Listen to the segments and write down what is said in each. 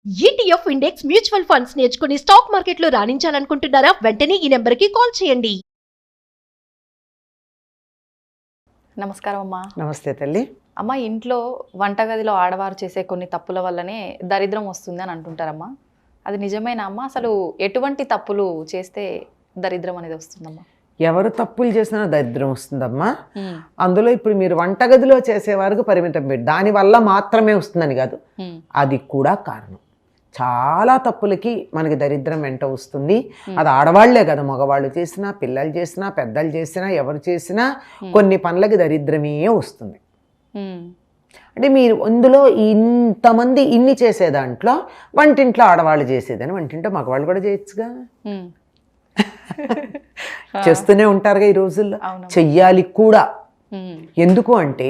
ETF index mutual funds నేర్చుకుని stock మార్కెట్లో రాణించాలనుకుంటున్నారా? వెంటనే ఈ నెంబర్కి కాల్ చేయండి. నమస్కారం అమ్మా. నమస్తే తల్లి. అమ్మ, ఇంట్లో వంటగదిలో ఆడవారు చేసే కొన్ని తప్పుల వల్లనే దరిద్రం వస్తుంది అని అంటుంటారమ్మా. అది నిజమేనా అమ్మా? అసలు ఎటువంటి తప్పులు చేస్తే దరిద్రం అనేది వస్తుందమ్మా? ఎవరు తప్పులు చేసినా దరిద్రం వస్తుందమ్మా. అందులో ఇప్పుడు మీరు వంటగదిలో చేసే వరకు పరిమితం పెట్టి దానివల్ల మాత్రమే వస్తుందని కాదు, అది కూడా కారణం. చాలా తప్పులకి మనకి దరిద్రం వెంట వస్తుంది. అది ఆడవాళ్లే కదా, మగవాళ్ళు చేసినా, పిల్లలు చేసినా, పెద్దలు చేసినా, ఎవరు చేసినా కొన్ని పనులకి దరిద్రమే వస్తుంది. అంటే మీరు అందులో ఇంతమంది ఇన్ని చేసే దాంట్లో వంటింట్లో ఆడవాళ్ళు చేసేదని వంటింట్లో మగవాళ్ళు కూడా చేయొచ్చుగా. చేస్తూనే ఉంటారుగా ఈ రోజుల్లో, చెయ్యాలి కూడా. ఎందుకు అంటే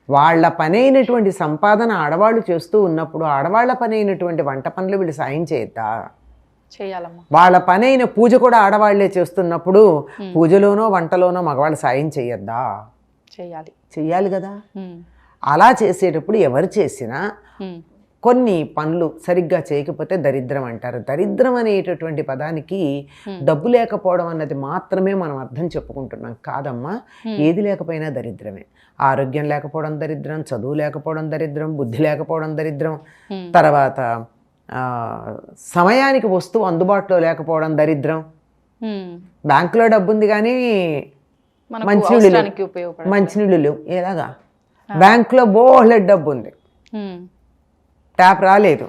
వాళ్ళ పని అయినటువంటి సంపాదన ఆడవాళ్ళు చేస్తూ ఉన్నప్పుడు ఆడవాళ్ల పని అయినటువంటి వంట పనులు వీళ్ళు సాయం చేయద్దా? చేయాలమ్మా. వాళ్ళ పని అయిన పూజ కూడా ఆడవాళ్లే చేస్తున్నప్పుడు పూజలోనో వంటలోనో మగవాళ్ళు సాయం చేయొద్దా? చెయ్యాలి కదా. అలా చేసేటప్పుడు ఎవరు చేసినా కొన్ని పనులు సరిగ్గా చేయకపోతే దరిద్రం అంటారు. దరిద్రం అనేటటువంటి పదానికి డబ్బు లేకపోవడం అన్నది మాత్రమే మనం అర్థం చెప్పుకుంటున్నాం. కాదమ్మా, ఏది లేకపోయినా దరిద్రమే. ఆరోగ్యం లేకపోవడం దరిద్రం, చదువు లేకపోవడం దరిద్రం, బుద్ధి లేకపోవడం దరిద్రం, తర్వాత సమయానికి వస్తువు అందుబాటులో లేకపోవడం దరిద్రం. బ్యాంకులో డబ్బు ఉంది కానీ మంచినీళ్ళు లేవు. ఎలాగా? బ్యాంకులో బోలెడు డబ్బు ఉంది, ట్యాప్ రాలేదు,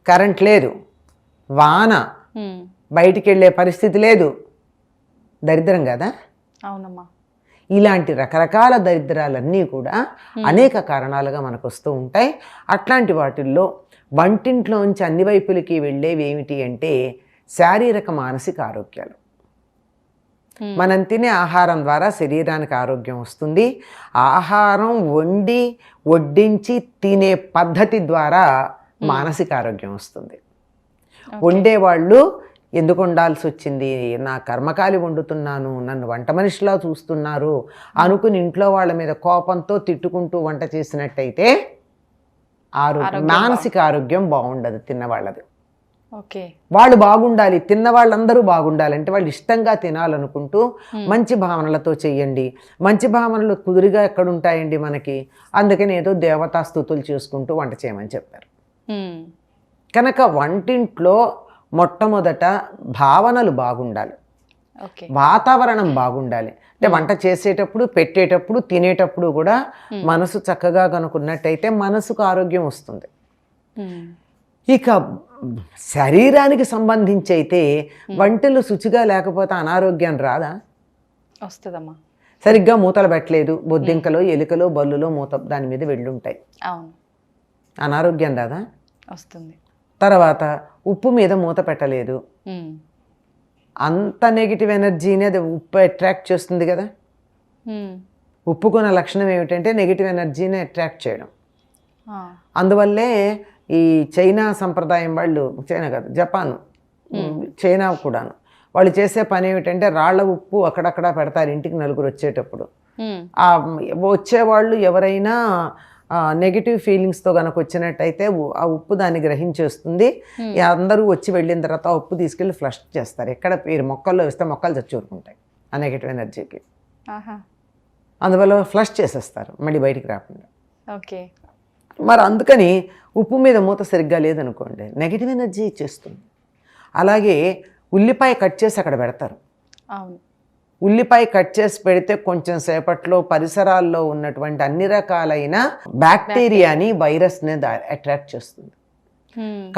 కరెంట్ లేదు, వాన, బయటికి వెళ్ళే పరిస్థితి లేదు. దరిద్రం కదా. అవునమ్మా. ఇలాంటి రకరకాల దరిద్రాలన్నీ కూడా అనేక కారణాలుగా మనకు వస్తూ ఉంటాయి. అట్లాంటి వాటిల్లో వంటింట్లోంచి అన్ని వైపులకి వెళ్ళేవి ఏమిటి అంటే శారీరక మానసిక ఆరోగ్యాలు. మనం తినే ఆహారం ద్వారా శరీరానికి ఆరోగ్యం వస్తుంది. ఆహారం వండి వడ్డించి తినే పద్ధతి ద్వారా మానసిక ఆరోగ్యం వస్తుంది. వండేవాళ్ళు ఎందుకు వండాల్సి వచ్చింది, నా కర్మకాలి వండుతున్నాను, నన్ను వంట మనిషిలా చూస్తున్నారు అనుకుని ఇంట్లో వాళ్ళ మీద కోపంతో తిట్టుకుంటూ వంట చేసినట్టయితే మానసిక ఆరోగ్యం బాగుండదు తిన్నవాళ్ళది. వాళ్ళు బాగుండాలి, తిన్న వాళ్ళందరూ బాగుండాలంటే వాళ్ళు ఇష్టంగా తినాలనుకుంటూ మంచి భావనలతో చెయ్యండి. మంచి భావనలు కుదురుగా ఎక్కడుంటాయండి మనకి? అందుకని ఏదో దేవతా స్తుతులు చేసుకుంటూ వంట చేయమని చెప్పారు. కనుక వంటింట్లో మొట్టమొదట భావనలు బాగుండాలి, వాతావరణం బాగుండాలి. అంటే వంట చేసేటప్పుడు, పెట్టేటప్పుడు, తినేటప్పుడు కూడా మనసు చక్కగా కనుక్కున్నట్టయితే మనసుకు ఆరోగ్యం వస్తుంది. ఇక శరీరానికి సంబంధించి అయితే వంటలు శుచిగా లేకపోతే అనారోగ్యం రాదా? వస్తుందమ్మా. సరిగ్గా మూతలు పెట్టలేదు, బొద్దింకలో, ఎలుకలో, బల్లులో మూత దాని మీద వెళ్ళుంటాయి, అనారోగ్యం రాదా? వస్తుంది. తర్వాత ఉప్పు మీద మూత పెట్టలేదు, అంత నెగిటివ్ ఎనర్జీని అది ఉప్పు అట్రాక్ట్ చేస్తుంది కదా. ఉప్పుకున్న లక్షణం ఏమిటంటే నెగిటివ్ ఎనర్జీని అట్రాక్ట్ చేయడం. అందువల్లే ఈ చైనా సంప్రదాయం వాళ్ళు, చైనా కాదు జపాన్, చైనా కూడాను, వాళ్ళు చేసే పని ఏమిటంటే రాళ్ల ఉప్పు అక్కడక్కడ పెడతారు ఇంటికి నలుగురు వచ్చేటప్పుడు. ఆ వచ్చేవాళ్ళు ఎవరైనా నెగిటివ్ ఫీలింగ్స్తో కనుక వచ్చినట్టయితే ఆ ఉప్పు దాన్ని గ్రహించేస్తుంది. అందరూ వచ్చి వెళ్ళిన తర్వాత ఆ ఉప్పు తీసుకెళ్ళి ఫ్లష్ చేస్తారు. ఎక్కడ మీరు మొక్కల్లో వేస్తే మొక్కలు చచ్చూరుకుంటాయి ఆ నెగిటివ్ ఎనర్జీకి. అందువల్ల ఫ్లష్ చేసేస్తారు మళ్ళీ బయటికి రాకుండా. మరి అందుకని ఉప్పు మీద మూత సరిగ్గా లేదనుకోండి, నెగిటివ్ ఎనర్జీ ఇచ్చేస్తుంది. అలాగే ఉల్లిపాయ కట్ చేసి అక్కడ పెడతారు. ఉల్లిపాయ కట్ చేసి పెడితే కొంచెం సేపట్లో పరిసరాల్లో ఉన్నటువంటి అన్ని రకాలైన బ్యాక్టీరియాని, వైరస్ని అట్రాక్ట్ చేస్తుంది.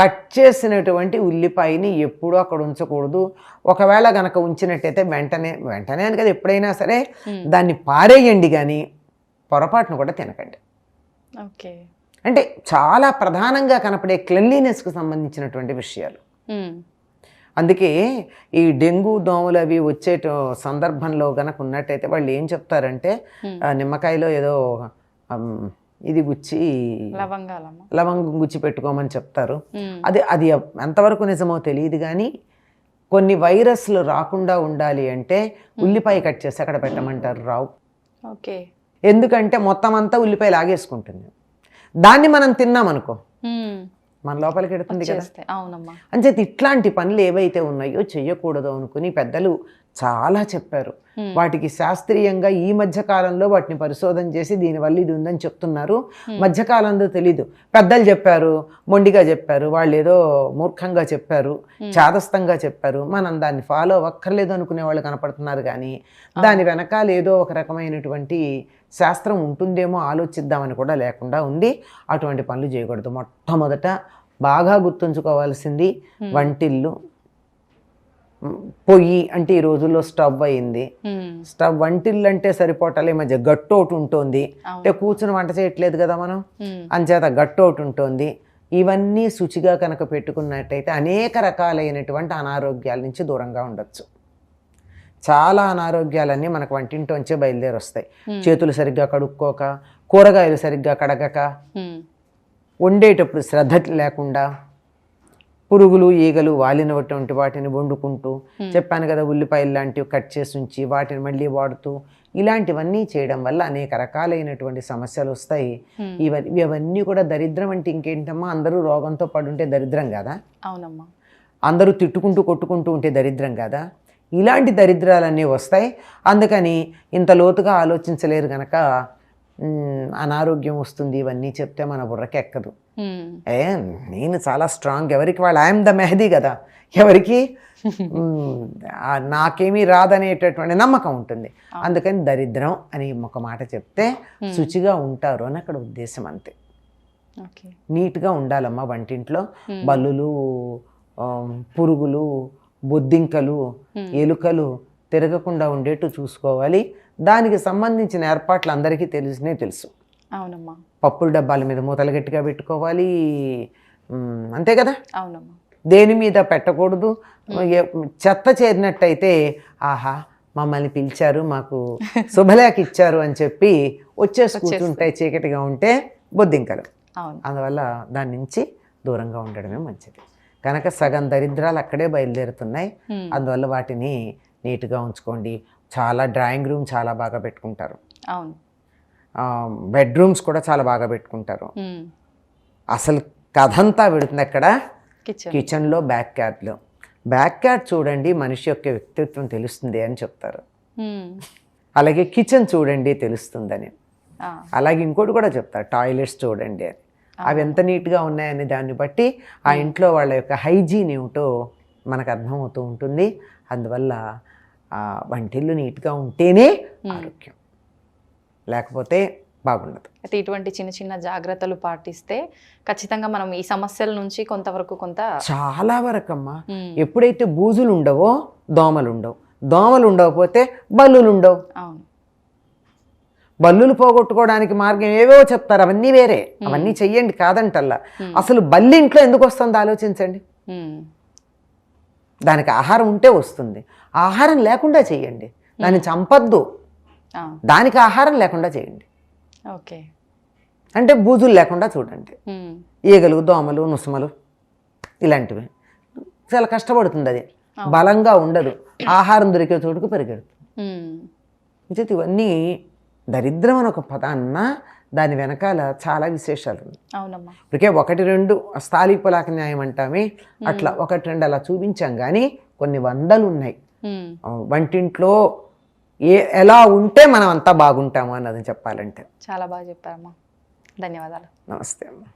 కట్ చేసినటువంటి ఉల్లిపాయని ఎప్పుడూ అక్కడ ఉంచకూడదు. ఒకవేళ గనక ఉంచినట్టయితే వెంటనే అని కదా, ఎప్పుడైనా సరే దాన్ని పారేయండి, కానీ పొరపాటును కూడా తినకండి. అంటే చాలా ప్రధానంగా కనపడే క్లెన్లీనెస్కి సంబంధించినటువంటి విషయాలు. అందుకే ఈ డెంగ్యూ దోమలు అవి వచ్చే సందర్భంలో కనుక ఉన్నట్టయితే వాళ్ళు ఏం చెప్తారంటే నిమ్మకాయలో ఏదో ఇది గుచ్చి లవంగం గుచ్చి పెట్టుకోమని చెప్తారు. అది ఎంతవరకు నిజమో తెలియదు, కానీ కొన్ని వైరస్లు రాకుండా ఉండాలి అంటే ఉల్లిపాయ కట్ చేసి అక్కడ పెట్టమంటారు. రావు. ఎందుకంటే మొత్తం అంతా ఉల్లిపాయ లాగేసుకుంటుంది. దాన్ని మనం తిన్నామనుకో, మన లోపలికి ఎడుతుంది కదా. చేస్తే అవునమ్మా. అంచేత ఇట్లాంటి పనులు ఏవైతే ఉన్నాయో చెయ్యకూడదు అనుకుని పెద్దలు చాలా చెప్పారు. వాటికి శాస్త్రీయంగా ఈ మధ్య కాలంలో వాటిని పరిశోధన చేసి దీనివల్ల ఇది ఉందని చెప్తున్నారు. మధ్యకాలంలో తెలీదు, పెద్దలు చెప్పారు, మొండిగా చెప్పారు, వాళ్ళు ఏదో మూర్ఖంగా చెప్పారు, చాదస్తంగా చెప్పారు, మనం దాన్ని ఫాలో అవ్వక్కర్లేదు అనుకునే వాళ్ళు కనపడుతున్నారు. కానీ దాని వెనకాల ఏదో ఒక రకమైనటువంటి శాస్త్రం ఉంటుందేమో ఆలోచిద్దామని కూడా లేకుండా ఉంది. అటువంటి పనులు చేయకూడదు. మొట్టమొదట బాగా గుర్తుంచుకోవాల్సింది వంటిల్లు. పొయ్యి అంటే ఈ రోజుల్లో స్టవ్ అయింది. స్టవ్, వంటిల్లు అంటే సరిపోటాలి. ఈ మధ్య గట్టు ఒకటి ఉంటుంది, అంటే కూర్చుని వంట చేయట్లేదు కదా మనం, అంచేత గట్టు ఒకటి ఉంటుంది. ఇవన్నీ శుచిగా కనుక పెట్టుకున్నట్టయితే అనేక రకాలైనటువంటి అనారోగ్యాల నుంచి దూరంగా ఉండొచ్చు. చాలా అనారోగ్యాలన్నీ మనకు వంటింటోంచే బయలుదేరి వస్తాయి. చేతులు సరిగ్గా కడుక్కోక, కూరగాయలు సరిగ్గా కడగక, వండేటప్పుడు శ్రద్ధ లేకుండా, పురుగులు ఈగలు వాలినటువంటి వాటిని వండుకుంటూ, చెప్పాను కదా ఉల్లిపాయలు లాంటివి కట్ చేసి ఉంచి వాటిని మళ్ళీ వాడుతూ, ఇలాంటివన్నీ చేయడం వల్ల అనేక రకాలైనటువంటి సమస్యలు వస్తాయి. ఇవన్నీ కూడా దరిద్రం అంటే ఇంకేంటమ్మా, అందరూ రోగంతో పడుంటే దరిద్రం కదా. అవునమ్మా. అందరూ తిట్టుకుంటూ కొట్టుకుంటూ ఉంటే దరిద్రం కదా. ఇలాంటి దరిద్రాలన్నీ వస్తాయి. అందుకని ఇంత లోతుగా ఆలోచించలేరు గనక అనారోగ్యం వస్తుంది. ఇవన్నీ చెప్తే మన బుర్రకి ఎక్కదు. నేను చాలా స్ట్రాంగ్, ఎవరికి వాళ్ళు ఐఎమ్ ద మెహదీ కదా, ఎవరికి నాకేమీ రాదనేటటువంటి నమ్మకం ఉంటుంది. అందుకని దరిద్రం అని ఒక మాట చెప్తే శుచిగా ఉంటారు అని అక్కడ ఉద్దేశం. అంతే. నీట్గా ఉండాలమ్మా వంటింట్లో. బల్లులు, పురుగులు, బొద్దింకలు, ఎలుకలు తిరగకుండా ఉండేట్టు చూసుకోవాలి. దానికి సంబంధించిన ఏర్పాట్లు అందరికీ తెలుసు. అవునమ్మా. పప్పుల డబ్బాల మీద మూతలు గట్టిగా పెట్టుకోవాలి, అంతే కదా. అవునమ్మా. దేని మీద పెట్టకూడదు. చెత్త చేరినట్టయితే ఆహా మమ్మల్ని పిలిచారు, మాకు శుభలేఖ ఇచ్చారు అని చెప్పి వచ్చేసి కూర్చుంటాయి. చీకటిగా ఉంటే బొద్దింకలు. అందువల్ల దాని నుంచి దూరంగా ఉండడమే మంచిది. కనుక సగం దరిద్రాలు అక్కడే బయలుదేరుతున్నాయి. అందువల్ల వాటిని నీట్గా ఉంచుకోండి. చాలా డ్రాయింగ్ రూమ్ చాలా బాగా పెట్టుకుంటారు. అవును. బెడ్రూమ్స్ కూడా చాలా బాగా పెట్టుకుంటారు. అసలు కథంతా పెడుతుంది అక్కడ కిచెన్లో, బ్యాక్ యార్డ్ చూడండి, మనిషి యొక్క వ్యక్తిత్వం తెలుస్తుంది అని చెప్తారు. అలాగే కిచెన్ చూడండి తెలుస్తుందని. అలాగే ఇంకోటి కూడా చెప్తారు, టాయిలెట్స్ చూడండి అని. అవి ఎంత నీట్గా ఉన్నాయని దాన్ని బట్టి ఆ ఇంట్లో వాళ్ళ యొక్క హైజీన్ ఏమిటో మనకు అర్థమవుతూ ఉంటుంది. అందువల్ల వంటిల్లు నీట్గా ఉంటేనే ఆరోగ్యం, లేకపోతే బాగుండదు. అయితే ఇటువంటి చిన్న చిన్న జాగ్రత్తలు పాటిస్తే ఖచ్చితంగా మనం ఈ సమస్యల నుంచి కొంతవరకు చాలా వరకు అమ్మా. ఎప్పుడైతే బూజులు ఉండవో దోమలు ఉండవు, దోమలు ఉండకపోతే బల్లులు ఉండవు. అవును. బల్లులు పోగొట్టుకోవడానికి మార్గం ఏవేవో చెప్తారు, అవన్నీ వేరే, అవన్నీ చెయ్యండి కాదంటల్లా. అసలు బల్లి ఇంట్లో ఎందుకు వస్తుంది ఆలోచించండి. దానికి ఆహారం ఉంటే వస్తుంది, ఆహారం లేకుండా చేయండి. దాన్ని చంపద్దు, దానికి ఆహారం లేకుండా చేయండి. ఓకే. అంటే బూజులు లేకుండా చూడండి. ఈగలు, దోమలు, నుసుమలు ఇలాంటివి చాలా కష్టపడుతుంది. అది బలంగా ఉండదు, ఆహారం దొరికే చోటుకు పరిగెడుతుంది. ఇవన్నీ దరిద్రం అని ఒక పదాన్న దాని వెనకాల చాలా విశేషాలు ఉన్నాయి. అవునమ్మా. ఇప్పటికే 1-2 స్థాళీపులాక న్యాయం అంటామే, అట్లా 1-2 అలా చూపించాం. కానీ కొన్ని వందలు ఉన్నాయి. వంటింట్లో ఎలా ఉంటే మనం అంతా బాగుంటాము అన్నది చెప్పాలంటే. చాలా బాగా చెప్పారమ్మా. ధన్యవాదాలు. నమస్తే అమ్మా.